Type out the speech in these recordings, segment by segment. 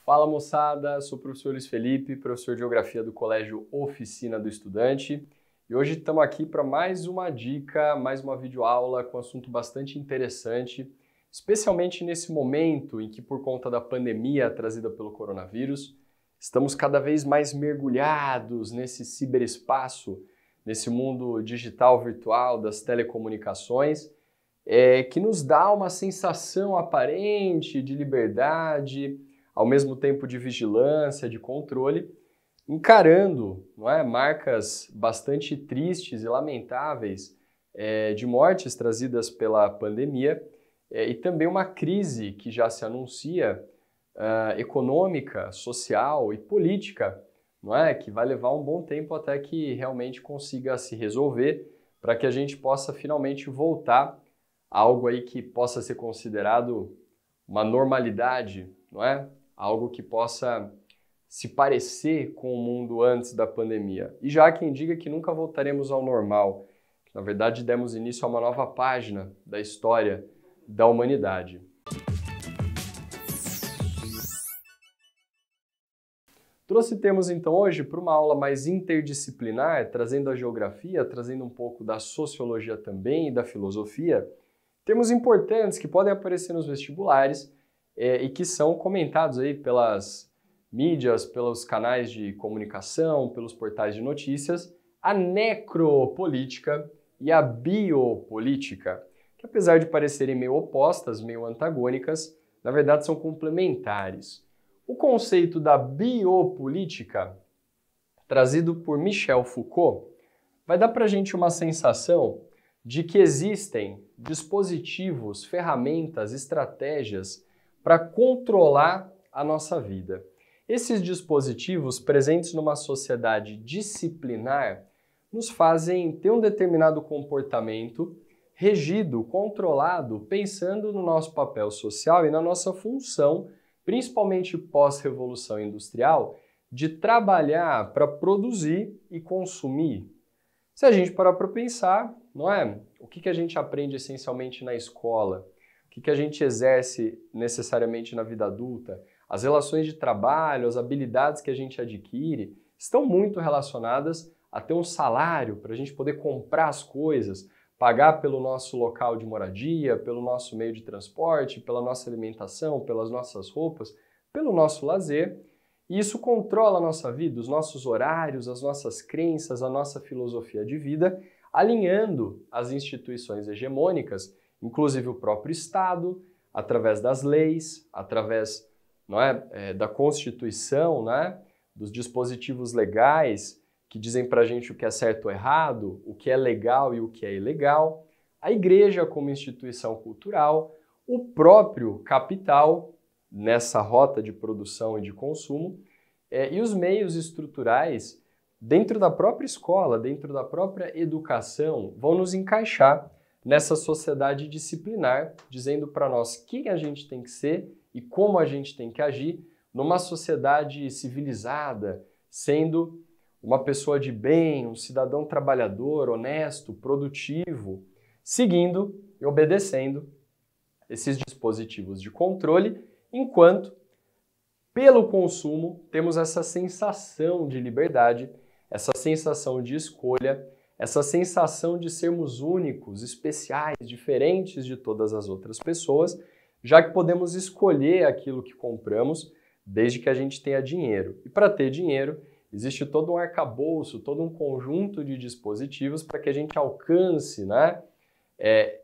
Fala moçada, sou o professor Luiz Felipe, professor de Geografia do Colégio Oficina do Estudante, e hoje estamos aqui para mais uma dica, mais uma videoaula com um assunto bastante interessante, especialmente nesse momento em que, por conta da pandemia trazida pelo coronavírus, estamos cada vez mais mergulhados nesse ciberespaço, nesse mundo digital virtual das telecomunicações, que nos dá uma sensação aparente de liberdade, ao mesmo tempo de vigilância, de controle, encarando, não é, marcas bastante tristes e lamentáveis de mortes trazidas pela pandemia e também uma crise que já se anuncia econômica, social e política, não é, que vai levar um bom tempo até que realmente consiga se resolver para que a gente possa finalmente voltar a algo aí que possa ser considerado uma normalidade, não é? Algo que possa se parecer com o mundo antes da pandemia. E já há quem diga que nunca voltaremos ao normal, que na verdade demos início a uma nova página da história da humanidade. Trouxe termos então hoje para uma aula mais interdisciplinar, trazendo a geografia, trazendo um pouco da sociologia também e da filosofia, termos importantes que podem aparecer nos vestibulares e que são comentados aí pelas mídias, pelos canais de comunicação, pelos portais de notícias, a necropolítica e a biopolítica, que apesar de parecerem meio opostas, meio antagônicas, na verdade são complementares. O conceito da biopolítica, trazido por Michel Foucault, vai dar para a gente uma sensação de que existem dispositivos, ferramentas, estratégias para controlar a nossa vida. Esses dispositivos, presentes numa sociedade disciplinar, nos fazem ter um determinado comportamento regido, controlado, pensando no nosso papel social e na nossa função, principalmente pós-revolução industrial, de trabalhar para produzir e consumir. Se a gente parar para pensar, não é? O que a gente aprende essencialmente na escola? O que a gente exerce necessariamente na vida adulta? As relações de trabalho, as habilidades que a gente adquire, estão muito relacionadas a ter um salário para a gente poder comprar as coisas, pagar pelo nosso local de moradia, pelo nosso meio de transporte, pela nossa alimentação, pelas nossas roupas, pelo nosso lazer. E isso controla a nossa vida, os nossos horários, as nossas crenças, a nossa filosofia de vida, alinhando as instituições hegemônicas, inclusive o próprio Estado, através das leis, através da Constituição, dos dispositivos legais que dizem para a gente o que é certo ou errado, o que é legal e o que é ilegal, a Igreja como instituição cultural, o próprio capital nessa rota de produção e de consumo, e os meios estruturais dentro da própria escola, dentro da própria educação, vão nos encaixar nessa sociedade disciplinar, dizendo para nós quem a gente tem que ser e como a gente tem que agir numa sociedade civilizada, sendo uma pessoa de bem, um cidadão trabalhador, honesto, produtivo, seguindo e obedecendo esses dispositivos de controle, enquanto, pelo consumo, temos essa sensação de liberdade, essa sensação de escolha, essa sensação de sermos únicos, especiais, diferentes de todas as outras pessoas, já que podemos escolher aquilo que compramos desde que a gente tenha dinheiro. E para ter dinheiro, existe todo um arcabouço, todo um conjunto de dispositivos para que a gente alcance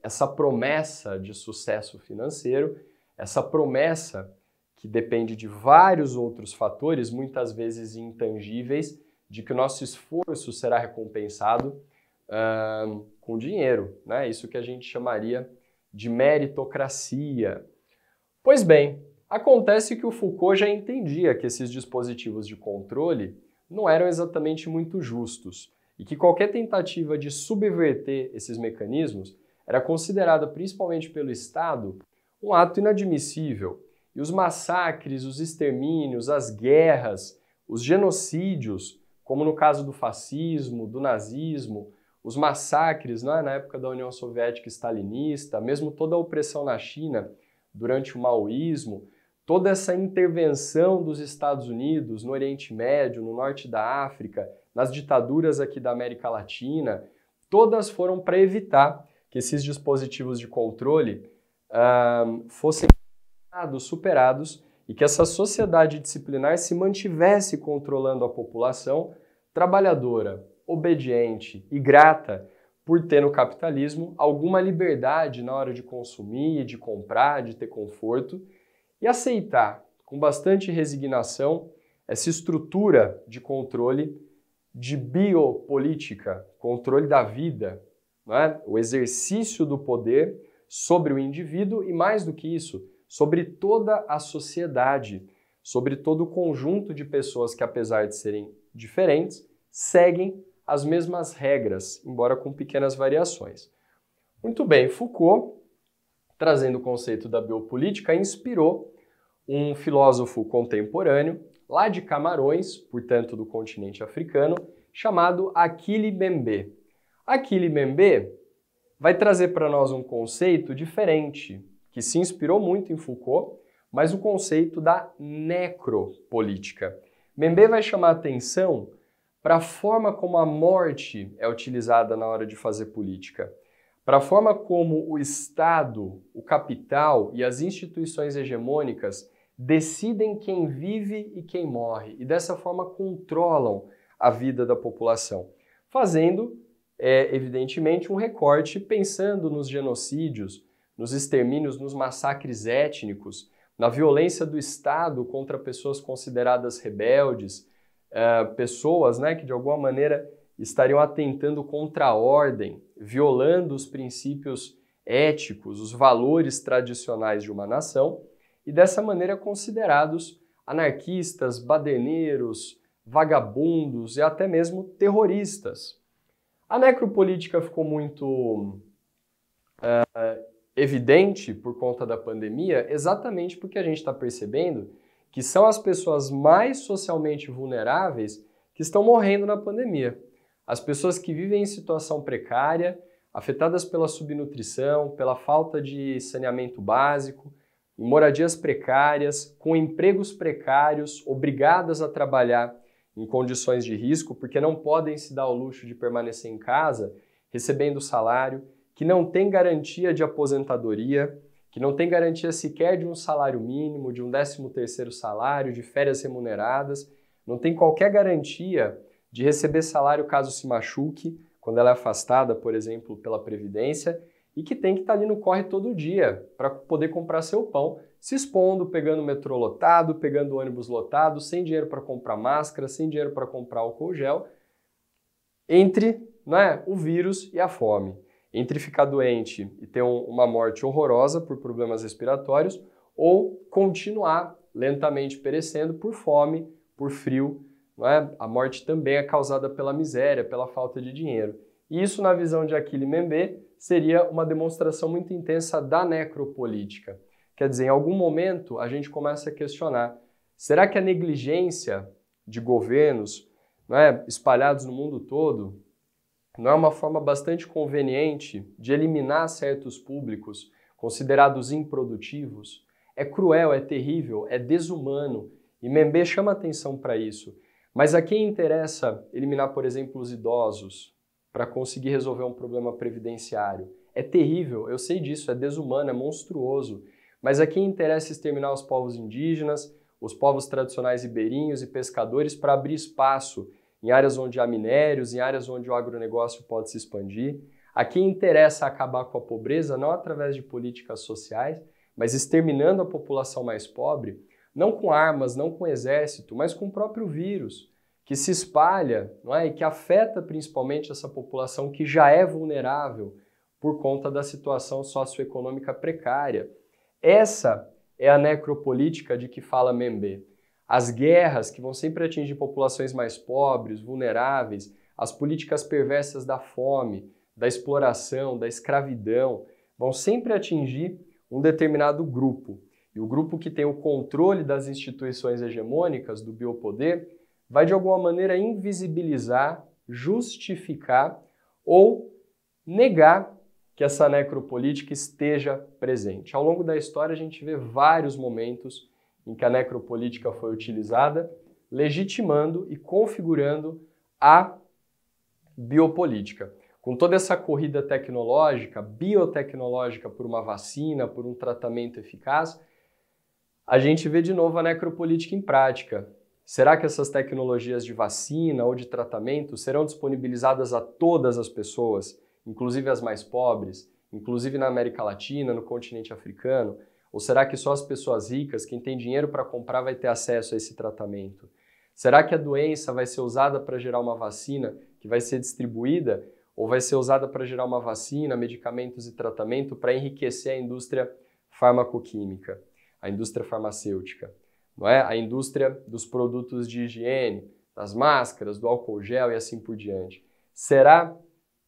essa promessa de sucesso financeiro, essa promessa que depende de vários outros fatores, muitas vezes intangíveis, de que o nosso esforço será recompensado com dinheiro, Isso que a gente chamaria de meritocracia. Pois bem, acontece que o Foucault já entendia que esses dispositivos de controle não eram exatamente muito justos e que qualquer tentativa de subverter esses mecanismos era considerada, principalmente pelo Estado, um ato inadmissível. E os massacres, os extermínios, as guerras, os genocídios, como no caso do fascismo, do nazismo, os massacres na época da União Soviética stalinista, mesmo toda a opressão na China durante o maoísmo, toda essa intervenção dos Estados Unidos no Oriente Médio, no Norte da África, nas ditaduras aqui da América Latina, todas foram para evitar que esses dispositivos de controle fossem superados e que essa sociedade disciplinar se mantivesse controlando a população trabalhadora, obediente e grata por ter no capitalismo alguma liberdade na hora de consumir, de comprar, de ter conforto e aceitar com bastante resignação essa estrutura de controle de biopolítica, controle da vida, não é? O exercício do poder sobre o indivíduo e, mais do que isso, sobre toda a sociedade, sobre todo o conjunto de pessoas que, apesar de serem diferentes, seguem as mesmas regras, embora com pequenas variações. Muito bem, Foucault, trazendo o conceito da biopolítica, inspirou um filósofo contemporâneo, lá de Camarões, portanto do continente africano, chamado Achille Mbembe. Achille Mbembe vai trazer para nós um conceito diferente, que se inspirou muito em Foucault, mas o conceito da necropolítica. Mbembe vai chamar a atenção para a forma como a morte é utilizada na hora de fazer política, para a forma como o Estado, o capital e as instituições hegemônicas decidem quem vive e quem morre, e dessa forma controlam a vida da população, fazendo, evidentemente, um recorte pensando nos genocídios, nos extermínios, nos massacres étnicos, na violência do Estado contra pessoas consideradas rebeldes, pessoas, né, que de alguma maneira estariam atentando contra a ordem, violando os princípios éticos, os valores tradicionais de uma nação, e dessa maneira considerados anarquistas, baderneiros, vagabundos e até mesmo terroristas. A necropolítica ficou muito evidente por conta da pandemia, exatamente porque a gente está percebendo que são as pessoas mais socialmente vulneráveis que estão morrendo na pandemia. As pessoas que vivem em situação precária, afetadas pela subnutrição, pela falta de saneamento básico, em moradias precárias, com empregos precários, obrigadas a trabalhar em condições de risco, porque não podem se dar ao luxo de permanecer em casa, recebendo salário, que não tem garantia de aposentadoria, que não tem garantia sequer de um salário mínimo, de um 13º salário, de férias remuneradas, não tem qualquer garantia de receber salário caso se machuque, quando ela é afastada, por exemplo, pela Previdência, e que tem que estar ali no corre todo dia para poder comprar seu pão, se expondo, pegando metrô lotado, pegando ônibus lotado, sem dinheiro para comprar máscara, sem dinheiro para comprar álcool gel, entre, né, o vírus e a fome. Entre ficar doente e ter uma morte horrorosa por problemas respiratórios ou continuar lentamente perecendo por fome, por frio. Não é? A morte também é causada pela miséria, pela falta de dinheiro. E isso, na visão de Achille Mbembe, seria uma demonstração muito intensa da necropolítica. Quer dizer, em algum momento a gente começa a questionar, será que a negligência de governos, não é, espalhados no mundo todo, não é uma forma bastante conveniente de eliminar certos públicos considerados improdutivos? É cruel, é terrível, é desumano, e Mbembe chama atenção para isso. Mas a quem interessa eliminar, por exemplo, os idosos para conseguir resolver um problema previdenciário? É terrível, eu sei disso, é desumano, é monstruoso. Mas a quem interessa exterminar os povos indígenas, os povos tradicionais ribeirinhos e pescadores para abrir espaço em áreas onde há minérios, em áreas onde o agronegócio pode se expandir? A quem interessa acabar com a pobreza, não através de políticas sociais, mas exterminando a população mais pobre, não com armas, não com exército, mas com o próprio vírus, que se espalha, não é? E que afeta principalmente essa população que já é vulnerável por conta da situação socioeconômica precária. Essa é a necropolítica de que fala Mbembe. As guerras que vão sempre atingir populações mais pobres, vulneráveis, as políticas perversas da fome, da exploração, da escravidão, vão sempre atingir um determinado grupo. E o grupo que tem o controle das instituições hegemônicas, do biopoder, vai de alguma maneira invisibilizar, justificar ou negar que essa necropolítica esteja presente. Ao longo da história a gente vê vários momentos em que a necropolítica foi utilizada, legitimando e configurando a biopolítica. Com toda essa corrida tecnológica, biotecnológica por uma vacina, por um tratamento eficaz, a gente vê de novo a necropolítica em prática. Será que essas tecnologias de vacina ou de tratamento serão disponibilizadas a todas as pessoas, inclusive as mais pobres, inclusive na América Latina, no continente africano? Ou será que só as pessoas ricas, quem tem dinheiro para comprar, vai ter acesso a esse tratamento? Será que a doença vai ser usada para gerar uma vacina que vai ser distribuída ou vai ser usada para gerar uma vacina, medicamentos e tratamento para enriquecer a indústria farmacoquímica, a indústria farmacêutica, não é? A indústria dos produtos de higiene, das máscaras, do álcool gel e assim por diante? Será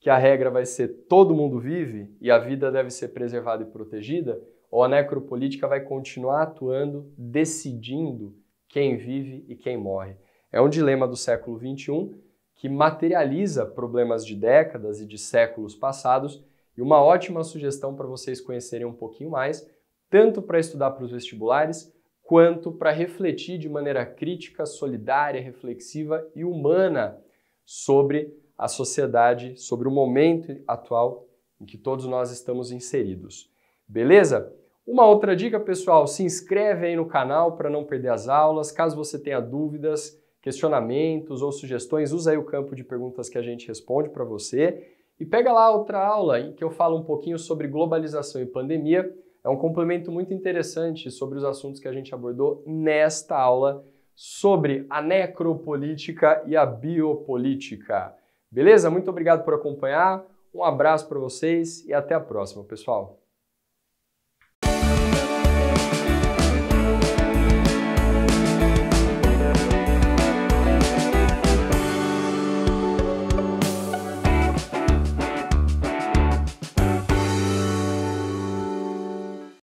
que a regra vai ser todo mundo vive e a vida deve ser preservada e protegida? Ou a necropolítica vai continuar atuando, decidindo quem vive e quem morre? É um dilema do século XXI que materializa problemas de décadas e de séculos passados e uma ótima sugestão para vocês conhecerem um pouquinho mais, tanto para estudar para os vestibulares, quanto para refletir de maneira crítica, solidária, reflexiva e humana sobre a sociedade, sobre o momento atual em que todos nós estamos inseridos. Beleza? Uma outra dica, pessoal, se inscreve aí no canal para não perder as aulas. Caso você tenha dúvidas, questionamentos ou sugestões, usa aí o campo de perguntas que a gente responde para você. E pega lá outra aula em que eu falo um pouquinho sobre globalização e pandemia. É um complemento muito interessante sobre os assuntos que a gente abordou nesta aula sobre a necropolítica e a biopolítica. Beleza? Muito obrigado por acompanhar, um abraço para vocês e até a próxima, pessoal!